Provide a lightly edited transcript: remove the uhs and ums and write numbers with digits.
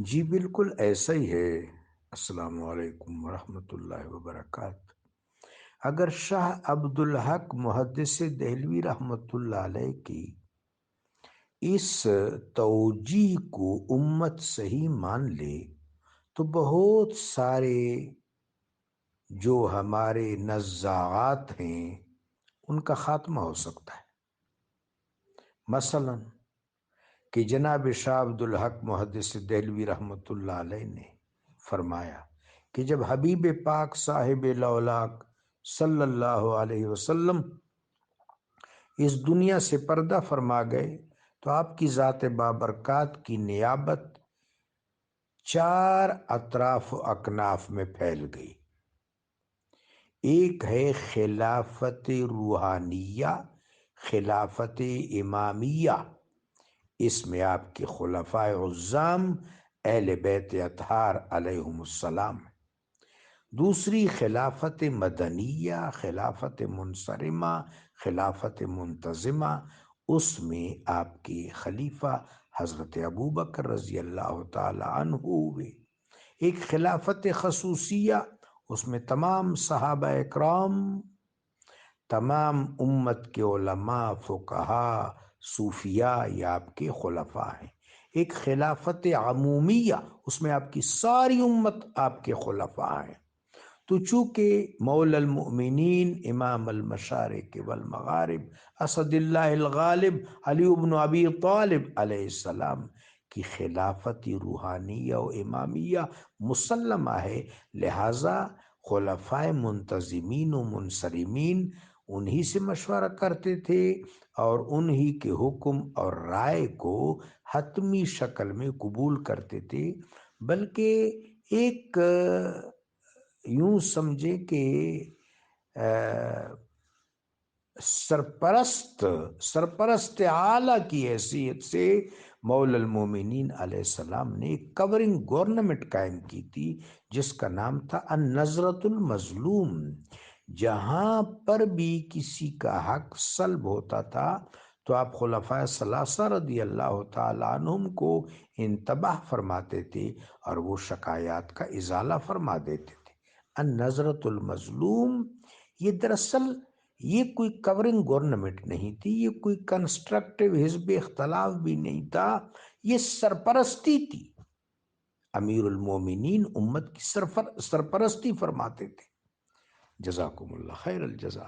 جی بالکل ایسا ہی ہے۔ السلام علیکم ورحمۃ اللہ وبرکاتہ۔ اگر شاہ عبدالحق محدث دہلوی رحمۃ اللہ علیہ کی اس توجیہ کو امت صحیح مان لے تو بہت سارے جو ہمارے نزاعات ہیں ان کا خاتمہ ہو سکتا ہے۔ مثلا کہ جناب شاہ عبدالحق محدث دہلوی رحمۃ اللہ علیہ نے فرمایا کہ جب حبیب پاک صاحب لولاک صلی اللہ علیہ وسلم اس دنیا سے پردہ فرما گئے تو آپ کی ذات بابرکات کی نیابت 4 اطراف و اکناف میں پھیل گئی۔ ایک ہے خلافت روحانیہ، خلافت امامیہ، اس میں آپ کے خلفائے عظام اہل بیت اطہار علیہم السلام۔ دوسری خلافت مدنیہ، خلافت منصرمہ، خلافت منتظمہ، اس میں آپ کے خلیفہ حضرت ابوبکر رضی اللہ تعالی عنہ ہوئے۔ ایک خلافت خصوصیہ، اس میں تمام صحابہ اکرام، تمام امت کے علماء، فقہاء، صوفیاء یہ آپ کے خلفاء ہیں۔ ایک خلافت عمومیہ، اس میں آپ کی ساری امت آپ کے خلفاء ہیں۔ تو چونکہ مولا المؤمنین امام المشارق والمغارب اسد اللہ الغالب علی بن ابی طالب علیہ السلام کی خلافت روحانیہ و امامیہ مسلمہ ہے، لہٰذا خلفائے منتظمین و منصرمین انہی سے مشورہ کرتے تھے اور انہی کے حکم اور رائے کو حتمی شکل میں قبول کرتے تھے۔ بلکہ ایک یوں سمجھے کہ سرپرست اعلیٰ کی حیثیت سے مولا المومنین علیہ السلام نے ایک کورنگ گورنمنٹ قائم کی تھی جس کا نام تھا النظرۃ المظلوم۔ جہاں پر بھی کسی کا حق سلب ہوتا تھا تو آپ خلفائے ثلاثہ رضی اللہ تعالی عنہم کو انتباہ فرماتے تھے اور وہ شکایات کا ازالہ فرما دیتے تھے۔ النظرۃ المظلوم یہ دراصل یہ کوئی کورنگ گورنمنٹ نہیں تھی، یہ کوئی کنسٹرکٹیو حزب اختلاف بھی نہیں تھا، یہ سرپرستی تھی۔ امیر المومنین امت کی سرپرستی فرماتے تھے۔ جزاکم اللہ خیر الجزا۔